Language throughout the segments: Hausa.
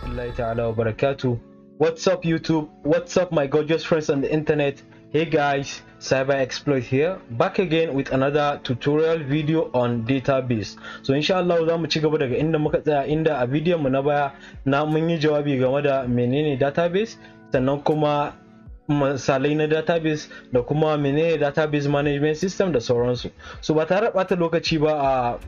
rahmatullahi ta'ala wa barakatuh. What's up YouTube? What's up my gorgeous friends on the internet? Hey guys, Cyber Exploit here, back again with another tutorial video on database. So inshallah za mu ci gaba daga inda muka tsaya, inda a bidiyon mu na baya mun yi jawabi game da menene database, sannan kuma misalai na database da kuma menene database management system da sauransu. So ba tare da bata lokaci ba, a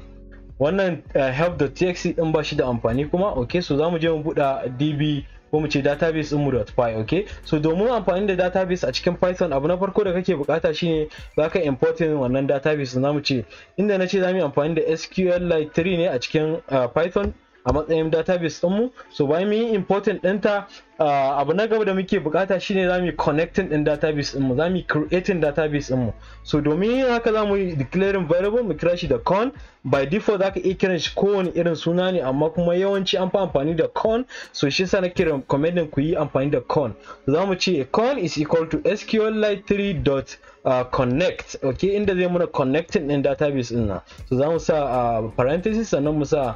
wannan help.txt din ba shi da amfani kuma. Okay, so za mu je mu buɗe db ko mu ce database din mu.py. okay, so domin amfani da database a cikin Python, abu na farko da kake bukata shine zaka importing wannan database. Zamu ce inda nace zamu yi amfani da Sqlite3 ne a cikin Python a matsayin database din mu. So bayan mun yi importing ɗinta, abu na gaba da muke bukata shine zamu yi connecting din database din mu, zamu yi creating database din mu. So domin yin haka zamu yi declaring variable, mu kira shi da con. By default zaka iya kiran shi kowane irin suna ne, amma kuma yawanci an fi amfani da con, so shi yasa nake recommending ku yi amfani da con. So zamu ce con is equal to Sqlite3.connect. okay, inda zai muna connecting din database din na. So zamu sa parenthesis, sannan mu sa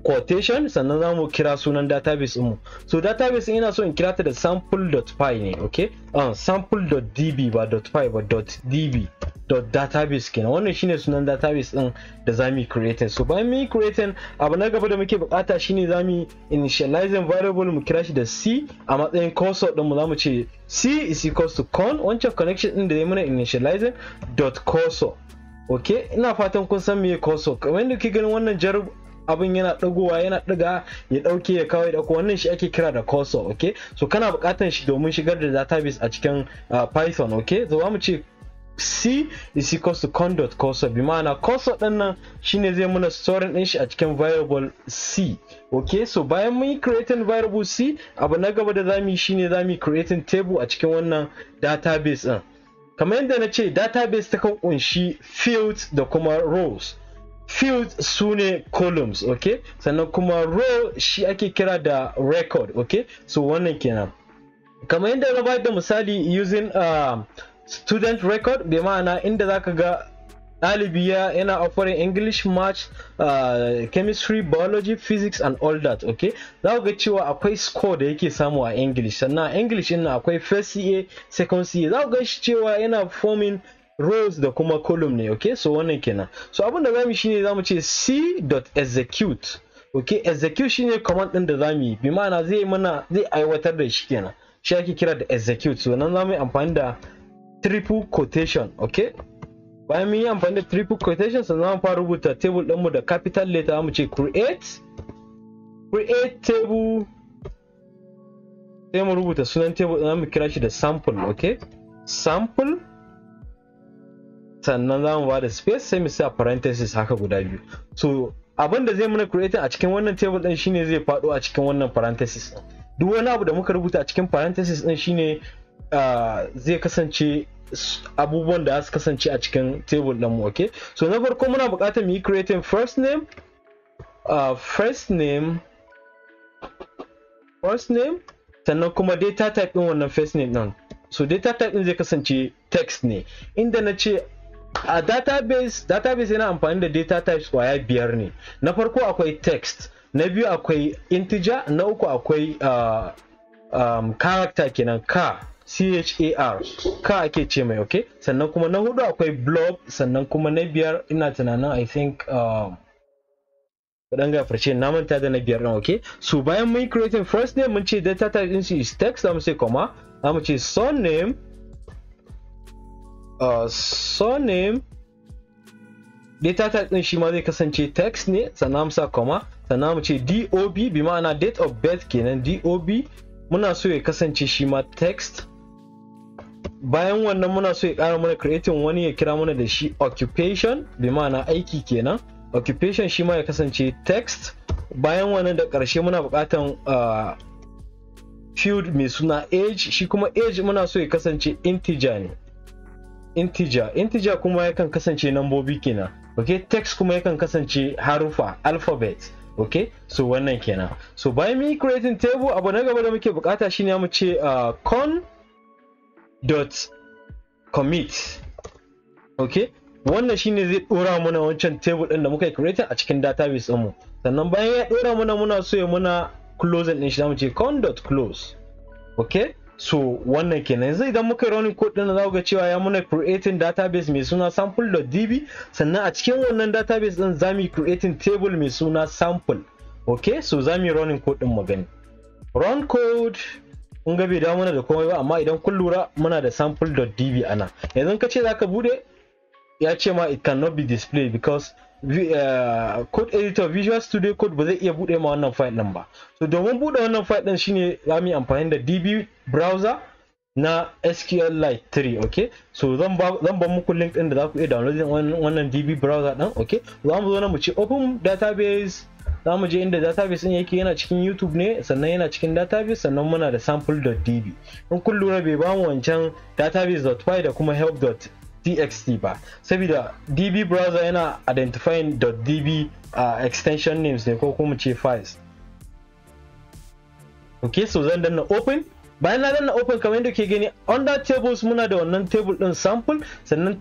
quotation, sannan zamu kira sunan database din mu. So database ina so in kira ta da sample.py ne. okay, sample.db ba .py ba .db.database kenan. Wannan shine sunan database din da zamu create. So bayan mu create, abu na gaba da muke bukata shine zamu initializing variable, mu kira shi da c a matsayin cursor din mu. Zamu ce c is equals to con, wancan connection din da ya muna initializing .cursor. okay, ina fatan kun san me cursor. Kamar yadda kike ganin wannan jar abin yana dagowa, yana daga ya dauke ya kawai da wannan shi ake kira da cursor. okay, so kana bukatan shi domin shigar da database a cikin Python. okay, so zamu ce c is equals to con.cursor, bi ma'ana cursor din nan shine zai muna storing din shi a cikin variable c. okay, so bayan mun yi creating variable c, abu na gaba da zamu yi shine zamu yi creating table a cikin wannan database din. Kamar yadda na ce, database ta kan kunshi fields da kuma rows. Fields sune columns, okay, sannan kuma row shi ake kira da record. okay, so wannan kenan. Kamar yadda na bayar da misali using student record, bi ma'ana inda zaka ga ɗalibi yana offering English, Math, Chemistry, Biology, Physics and all that. okay, za ku ga cewa akwai score da yake samu a English, sannan a English ɗin akwai first CA, second CA. za ku ga shi cewa yana forming rows da kuma column ne. okay, so wannan kenan. So abin da zamu shine zamu ce c.execute. okay, execute shine command din da zamu yi, bi ma'ana zai aiwatar da shi kenan, shi ake kira da execute. So nan zamu yi amfani da triple quotation. okay, bayan mun yi amfani da triple quotation, sannan zamu fara rubuta table din mu da capital letter. zamu ce create table, sai mu rubuta sunan table din, zamu kira shi da sample. okay, sample, sannan zamu ba da space, sai mu sa parenthesis haka guda biyu. So abin da zai muna creating a cikin wannan table din shine zai fado a cikin wannan parenthesis din. Duk wani abu da muka rubuta a cikin parenthesis din shine zai kasance abubuwan da su kasance a cikin table din mu. okay, so na farko muna buƙatar mu yi creating first name, sannan kuma data type din wannan first name din. So data type din zai kasance text ne, inda na ce a database yana amfani da data types kwaya 5 ne. Na farko akwai text, na biyu akwai integer, na uku akwai character kenan, char ake ce mai. okay, sannan kuma na hudu akwai blob, sannan kuma na biyar ina tunanin I think ga farce na manta da na biyar din. okay, so bayan mun creating first name, mun ce data type din shi is text, zamu ce comma, zamu ce surname data type din shi ma zai kasance text ne, sannan mu sa comma, sannan mu ce dob, bi ma'ana date of birth kenan, dob muna so ya kasance shi ma text. Bayan wannan muna so ya kara mana creating wani, ya kira mana da shi occupation, bi ma'ana aiki kenan, occupation shi ma ya kasance text. Bayan wannan da karshe muna bukatan field mai suna age, shi kuma age muna so ya kasance integer ne, integer kuma yakan kasance nambobi kenan. okay, text kuma yakan kasance harufa, alphabet. okay, so wannan kenan. So bayan mu creating table, abu na gaba da muke bukata shine mu ce con.commit. okay, wannan shine zai dora mana wancan table din da muka create a cikin database din mu. Sannan bayan ya dora mana muna so ya muna closing din shi zamu ce con.close. Okay, so wannan kenan. Yanzu idan muka running code din za ku ga cewa ya muna creating database mai suna sample.db, sannan a cikin wannan database din zamu creating table mai suna sample. Okay, so zamu running code din mu gani. Run code, kun ga bai dawo mana da komai ba, amma idan kun lura muna da sample.db ana. Yanzu ka ce zaka bude, ya ce ma it cannot be displayed because code editor Visual Studio Code ba zai iya bude ma wannan file din ba. So domin bude wannan file din shine zamu yi amfani da DB browser na Sqlite3. Okay, so zan ba muku link din da za ku iya downloading wannan DB browser din. Okay, zamu zo na mu ce open database, zamu je inda database din yake, yana cikin YouTube ne, sannan yana cikin database, sannan muna da sample.db. in kun lura bai ba mu wancan database.py da kuma help.txt ba, saboda db browser yana identifying .db extension names ne ko kuma ce files. Okay, so zan danna open. Bayan na danna open, kamar yadda ke gani under tables muna da wannan table din sample, sannan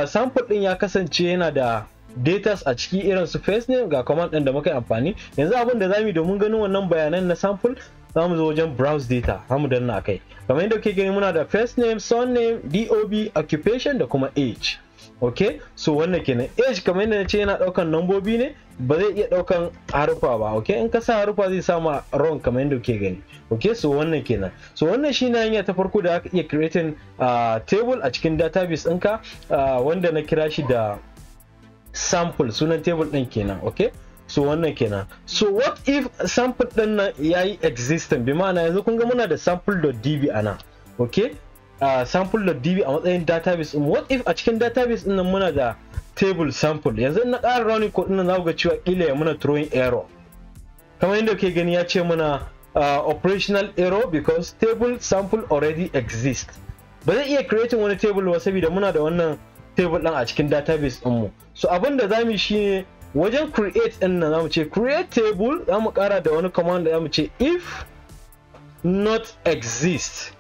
sample din ya kasance yana da data a ciki irin su first name ga command din da muka yi amfani. Yanzu abin da zamu yi domin ganin wannan bayanan na sample, zamu zo wajen browse data, zamu danna akai. Kamar yadda kuke gani muna da first name, surname, dob, occupation da kuma age. Okay, so wannan kenan. Age kamar yadda nace yana daukan nambobi ne, ba zai iya daukan harufa ba. Okay, in ka sa harufa zai sama wrong kamar yadda kuke gani. Okay, so wannan kenan. So wannan shine hanya ta farko da aka iya creating table a cikin database ɗinka, wanda na kira shi da sample, sunan table din kenan. Okay, so wannan kenan. So what if sample din nan yayi existent, bi ma'ana yanzu kun ga muna da sample.db ana. Okay, sample.db a matsayin database din. What if a cikin database din nan muna da table sample, yanzu na ƙara running code din nan za ku ga cewa kila ya muna throwing error. Kamar yadda kuke gani ya ce muna operational error because table sample already exist. Ba zai iya creating wani table ba saboda muna da wannan table din a cikin database din mu. So abin da zamu yi shine wajen create din nan zamu ce create table, zamu kara da wani command da zamu ce if not exist.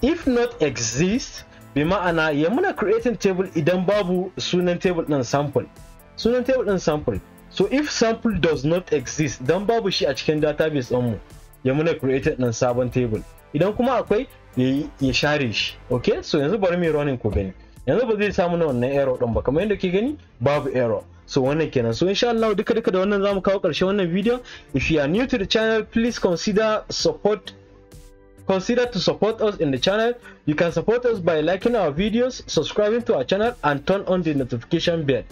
If not exist bi ma'ana ya muna creating table idan babu sunan table din sample. Sunan table din sample. So if sample does not exist, dan babu shi a cikin database din mu, ya muna create din sabon table. Idan kuma akwai ya share shi. Okay, so yanzu bari mu running ko gani. Yanzu ba zai samu na wannan error din ba, kamar yadda ke gani babu error. So wannan kenan. So insha Allah duka da wannan zamu kawo ƙarshen wannan video. If you are new to the channel, please consider to support us in the channel. You can support us by liking our videos, subscribing to our channel, and turn on the notification bell.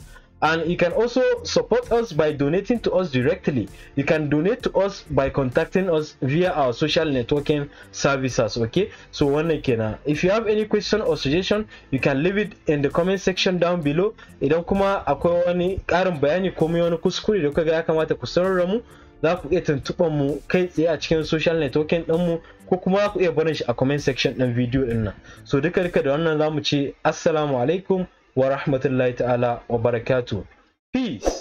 And you can also support us by donating to us directly. You can donate to us by contacting us via our social networking services. Okay, so wannan kenan. If you have any question or suggestion, you can leave it in the comment section down below. Idan kuma akwai wani ƙarin bayani ko wani kuskure da kuka ga ya kamata ku sanar mu, za ku iya tuntuɓar mu kai tsaye a cikin social networking ɗin mu, ko kuma za ku iya barin shi a comment section ɗin video ɗin nan. So duka da wannan zamu ce assalamu alaikum wa rahmatullahi ta'ala wa barakatuh. Peace.